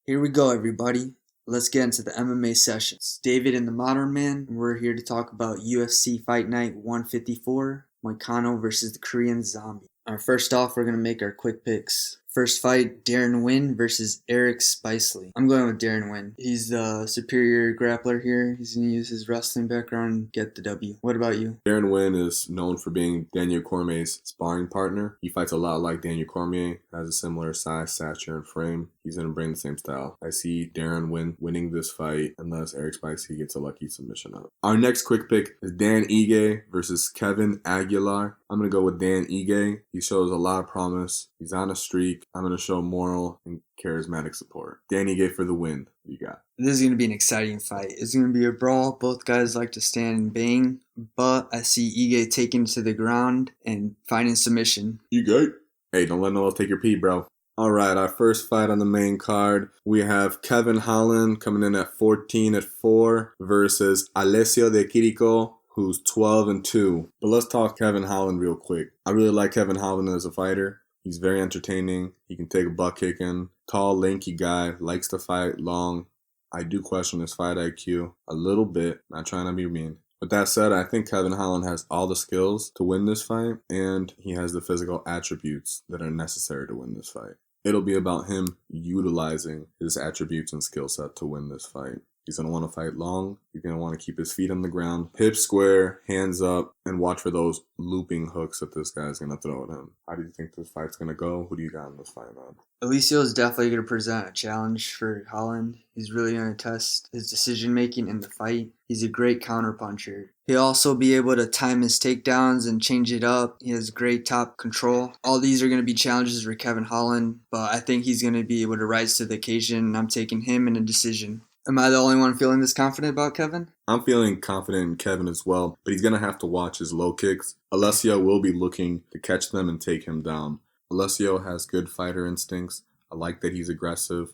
Here we go, everybody. Let's get into the MMA sessions. David and the Modern Man. We're here to talk about UFC Fight Night 154, Moicano versus the Korean Zombie. First off, we're going to make our quick picks. First fight, Darren Wynn versus Eric Spicely. I'm going with Darren Wynn. He's the superior grappler here. He's going to use his wrestling background and get the W. What about you? Darren Wynn is known for being Daniel Cormier's sparring partner. He fights a lot like Daniel Cormier, has a similar size, stature, and frame. He's going to bring the same style. I see Darren Wynn winning this fight unless Eric Spicely gets a lucky submission out. Our next quick pick is Dan Ige versus Kevin Aguilar. I'm going to go with Dan Ige. He shows a lot of promise. He's on a streak. I'm going to show moral and charismatic support. Dan Ige for the win. What you got? This is going to be an exciting fight. It's going to be a brawl. Both guys like to stand and bang, but I see Ige taken to the ground and finding submission. Ige? Hey, don't let no one take your pee, bro. All right, our first fight on the main card, we have Kevin Holland coming in at 14-4 versus Alessio de Quirico, who's 12-2. But let's talk Kevin Holland real quick. I really like Kevin Holland as a fighter. He's very entertaining. He can take a butt kicking. Tall, lanky guy, likes to fight long. I do question his fight IQ a little bit, not trying to be mean. With that said, I think Kevin Holland has all the skills to win this fight, and he has the physical attributes that are necessary to win this fight. It'll be about him utilizing his attributes and skill set to win this fight. He's going to want to fight long. He's going to want to keep his feet on the ground, hips square, hands up, and watch for those looping hooks that this guy's going to throw at him. How do you think this fight's going to go? Who do you got in this fight, man? Alessio is definitely going to present a challenge for Holland. He's really going to test his decision-making in the fight. He's a great counterpuncher. He'll also be able to time his takedowns and change it up. He has great top control. All these are going to be challenges for Kevin Holland, but I think he's going to be able to rise to the occasion, and I'm taking him in a decision. Am I the only one feeling this confident about Kevin? I'm feeling confident in Kevin as well, but he's going to have to watch his low kicks. Alessio will be looking to catch them and take him down. Alessio has good fighter instincts. I like that he's aggressive.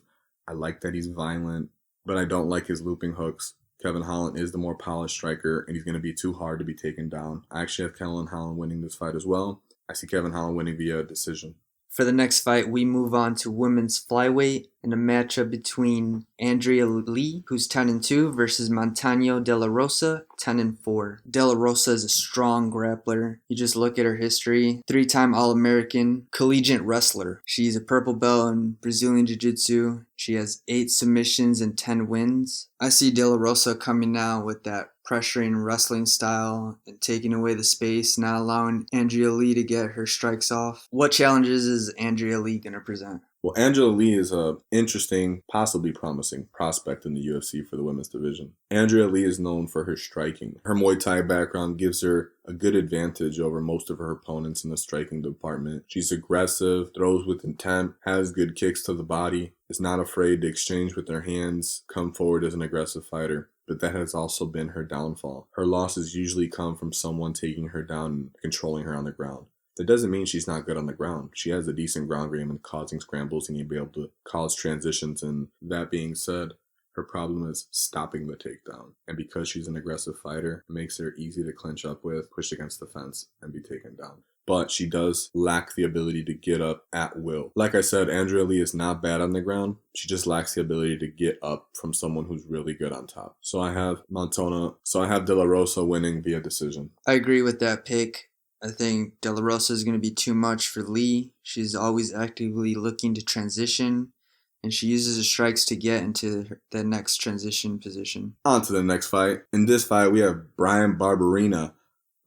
I like that he's violent, but I don't like his looping hooks. Kevin Holland is the more polished striker, and he's going to be too hard to be taken down. I actually have Kevin Holland winning this fight as well. I see Kevin Holland winning via decision. For the next fight, we move on to women's flyweight in a matchup between Andrea Lee, who's 10-2, versus Montano Delarosa, 10-4. Delarosa is a strong grappler. You just look at her history. 3-time All-American collegiate wrestler. She's a purple belt in Brazilian Jiu-Jitsu. She has 8 submissions and 10 wins. I see Delarosa coming out with that pressuring wrestling style and taking away the space, not allowing Andrea Lee to get her strikes off. What challenges is Andrea Lee going to present? Well, Andrea Lee is an interesting, possibly promising prospect in the UFC for the women's division. Andrea Lee is known for her striking. Her Muay Thai background gives her a good advantage over most of her opponents in the striking department. She's aggressive, throws with intent, has good kicks to the body, is not afraid to exchange with her hands, come forward as an aggressive fighter. But that has also been her downfall. Her losses usually come from someone taking her down and controlling her on the ground. That doesn't mean she's not good on the ground. She has a decent ground game and causing scrambles, and you'll be able to cause transitions. And that being said, her problem is stopping the takedown. And because she's an aggressive fighter, it makes her easy to clinch up with, push against the fence, and be taken down. But she does lack the ability to get up at will. Like I said, Andrea Lee is not bad on the ground. She just lacks the ability to get up from someone who's really good on top. So I have Delarosa winning via decision. I agree with that pick. I think Delarosa is going to be too much for Lee. She's always actively looking to transition, and she uses her strikes to get into the next transition position. On to the next fight. In this fight, we have Bryan Barbarina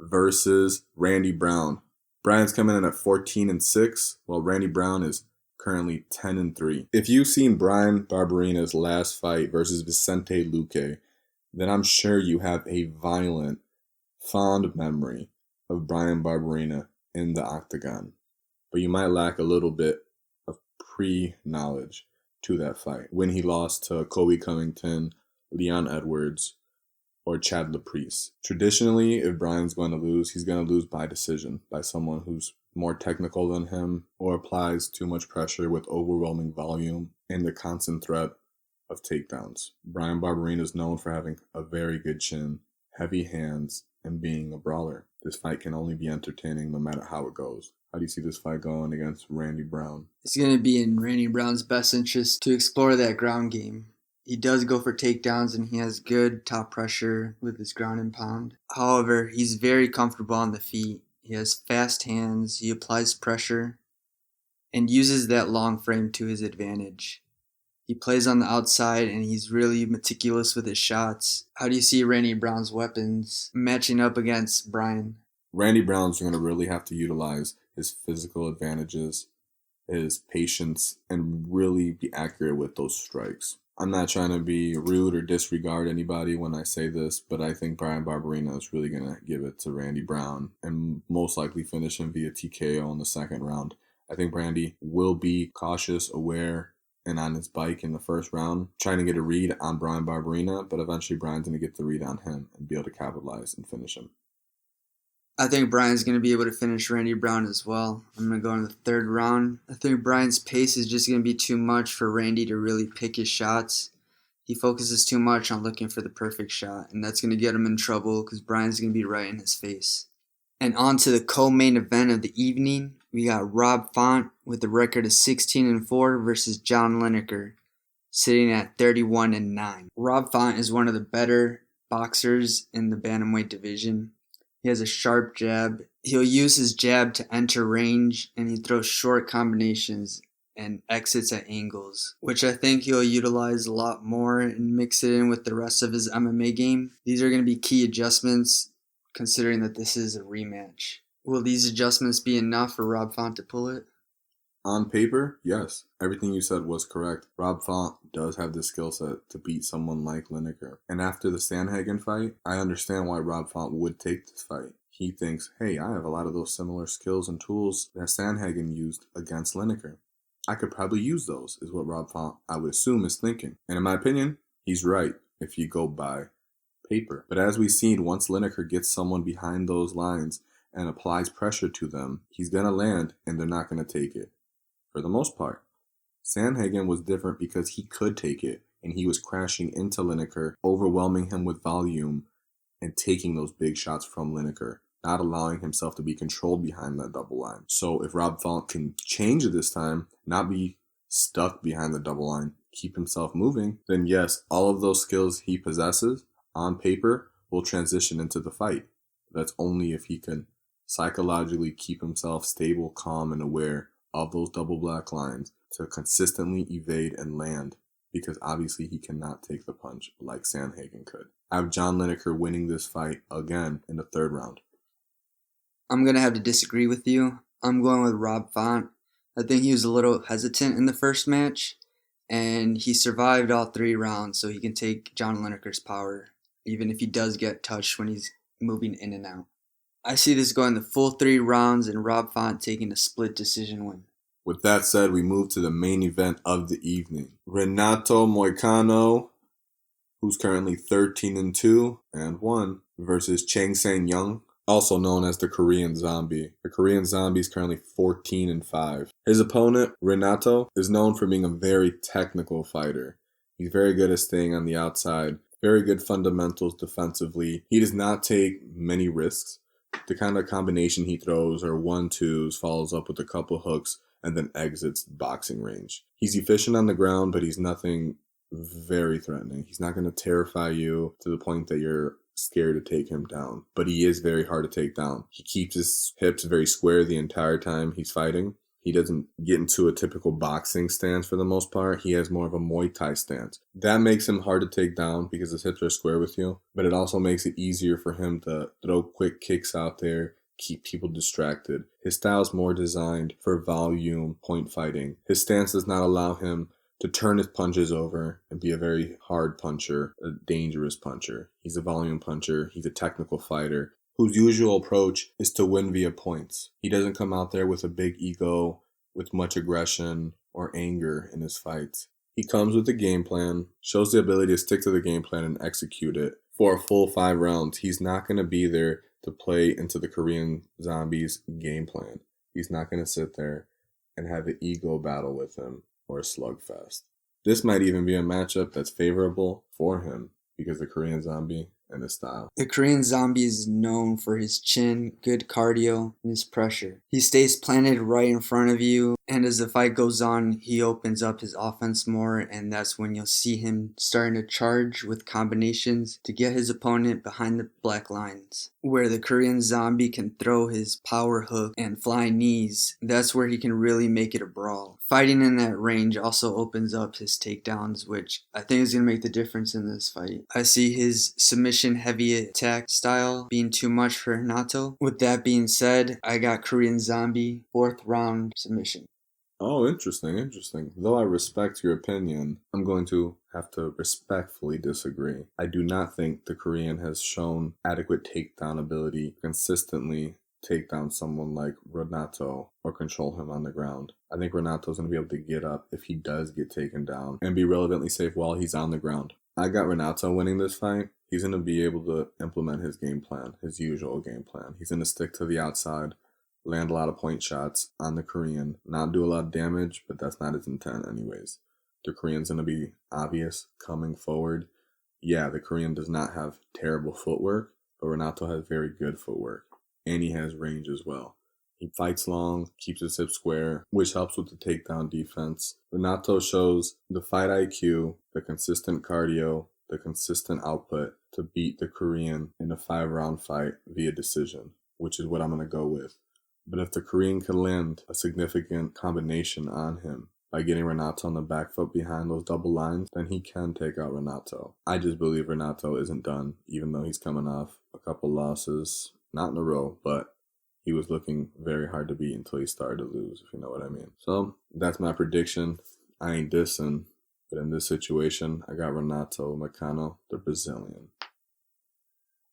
versus Randy Brown. Bryan's coming in at 14-6, while Randy Brown is currently 10-3. If you've seen Bryan Barbarina's last fight versus Vicente Luque, then I'm sure you have a violent, fond memory of Bryan Barbarina in the octagon. But you might lack a little bit of pre-knowledge to that fight when he lost to Kobe Covington, Leon Edwards, or Chad Laprise. Traditionally, if Bryan's going to lose, he's going to lose by decision, by someone who's more technical than him or applies too much pressure with overwhelming volume and the constant threat of takedowns. Bryan Barbarina is known for having a very good chin, heavy hands, and being a brawler. This fight can only be entertaining no matter how it goes. How do you see this fight going against Randy Brown? It's going to be in Randy Brown's best interest to explore that ground game. He does go for takedowns and he has good top pressure with his ground and pound. However, he's very comfortable on the feet. He has fast hands, he applies pressure, and uses that long frame to his advantage. He plays on the outside and he's really meticulous with his shots. How do you see Randy Brown's weapons matching up against Bryan? Randy Brown's going to really have to utilize his physical advantages, his patience, and really be accurate with those strikes. I'm not trying to be rude or disregard anybody when I say this, but I think Bryan Barbarina is really going to give it to Randy Brown and most likely finish him via TKO in the second round. I think Randy will be cautious, aware, and on his bike in the first round, trying to get a read on Bryan Barbarina, but eventually Bryan's going to get the read on him and be able to capitalize and finish him. I think Bryan's going to be able to finish Randy Brown as well. I'm going to go in the third round. I think Bryan's pace is just going to be too much for Randy to really pick his shots. He focuses too much on looking for the perfect shot, and that's going to get him in trouble because Bryan's going to be right in his face. And on to the co-main event of the evening. We got Rob Font with a record of 16-4 versus John Lineker, sitting at 31-9. Rob Font is one of the better boxers in the bantamweight division. He has a sharp jab. He'll use his jab to enter range, and he throws short combinations and exits at angles, which I think he'll utilize a lot more and mix it in with the rest of his MMA game. These are going to be key adjustments, considering that this is a rematch. Will these adjustments be enough for Rob Font to pull it? On paper, yes. Everything you said was correct. Rob Font does have the skill set to beat someone like Lineker. And after the Sandhagen fight, I understand why Rob Font would take this fight. He thinks, hey, I have a lot of those similar skills and tools that Sandhagen used against Lineker. I could probably use those, is what Rob Font, I would assume, is thinking. And in my opinion, he's right if you go by paper. But as we've seen, once Lineker gets someone behind those lines and applies pressure to them, he's going to land and they're not going to take it. For the most part. Sandhagen was different because he could take it, and he was crashing into Lineker, overwhelming him with volume, and taking those big shots from Lineker, not allowing himself to be controlled behind that double line. So if Rob Font can change it this time, not be stuck behind the double line, keep himself moving, then yes, all of those skills he possesses, on paper, will transition into the fight. That's only if he can psychologically keep himself stable, calm, and aware of those double black lines to consistently evade and land, because obviously he cannot take the punch like Sandhagen could. I have John Lineker winning this fight again in the third round. I'm going to have to disagree with you. I'm going with Rob Font. I think he was a little hesitant in the first match, and he survived all 3 rounds, so he can take John Lineker's power, even if he does get touched when he's moving in and out. I see this going the full 3 rounds and Rob Font taking a split decision win. With that said, we move to the main event of the evening. Renato Moicano, who's currently 13-2-1, versus Chiang, also known as the Korean Zombie. The Korean Zombie is currently 14-5. His opponent, Renato, is known for being a very technical fighter. He's very good at staying on the outside, very good fundamentals defensively. He does not take many risks. The kind of combination he throws are 1-2s, follows up with a couple hooks, and then exits boxing range. He's efficient on the ground, but he's nothing very threatening. He's not going to terrify you to the point that you're scared to take him down, but he is very hard to take down. He keeps his hips very square the entire time he's fighting. He doesn't get into a typical boxing stance for the most part. He has more of a Muay Thai stance. That makes him hard to take down because his hips are square with you, but it also makes it easier for him to throw quick kicks out there, keep people distracted. His style is more designed for volume point fighting. His stance does not allow him to turn his punches over and be a very hard puncher, a dangerous puncher. He's a volume puncher. He's a technical fighter whose usual approach is to win via points. He doesn't come out there with a big ego, with much aggression or anger in his fights. He comes with a game plan, shows the ability to stick to the game plan and execute it. For a full 5 rounds, he's not going to be there to play into the Korean Zombie's game plan. He's not going to sit there and have an ego battle with him or a slugfest. This might even be a matchup that's favorable for him because the Korean Zombie in his style. The Korean Zombie is known for his chin, good cardio, and his pressure. He stays planted right in front of you, and as the fight goes on, he opens up his offense more, and that's when you'll see him starting to charge with combinations to get his opponent behind the black lines. Where the Korean Zombie can throw his power hook and flying knees, that's where he can really make it a brawl. Fighting in that range also opens up his takedowns, which I think is going to make the difference in this fight. I see his submission heavy attack style being too much for Renato. With that being said, I got Korean Zombie, 4th round submission. Oh, interesting. Though I respect your opinion, I'm going to have to respectfully disagree. I do not think the Korean has shown adequate takedown ability to consistently take down someone like Renato or control him on the ground. I think Renato's going to be able to get up if he does get taken down and be relevantly safe while he's on the ground. I got Renato winning this fight. He's going to be able to implement his game plan, his usual game plan. He's going to stick to the outside, land a lot of point shots on the Korean, not do a lot of damage, but that's not his intent anyways. The Korean's going to be obvious coming forward. Yeah, the Korean does not have terrible footwork, but Renato has very good footwork, and he has range as well. He fights long, keeps his hips square, which helps with the takedown defense. Renato shows the fight IQ, the consistent cardio, the consistent output to beat the Korean in a 5-round fight via decision, which is what I'm going to go with. But if the Korean can land a significant combination on him by getting Renato on the back foot behind those double lines, then he can take out Renato. I just believe Renato isn't done, even though he's coming off a couple losses, not in a row, but he was looking very hard to beat until he started to lose, if you know what I mean. So that's my prediction. I ain't dissing, but in this situation, I got Renato Moicano, the Brazilian.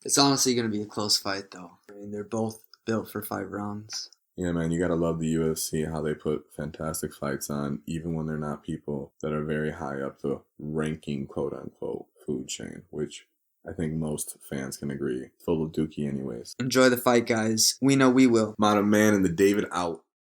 It's honestly going to be a close fight, though. I mean, they're both built for 5 rounds. Yeah, man, you gotta love the UFC, how they put fantastic fights on, even when they're not people that are very high up the ranking, quote-unquote, food chain, which I think most fans can agree. Full of dookie anyways. Enjoy the fight, guys. We know we will. Mono Man and the David out.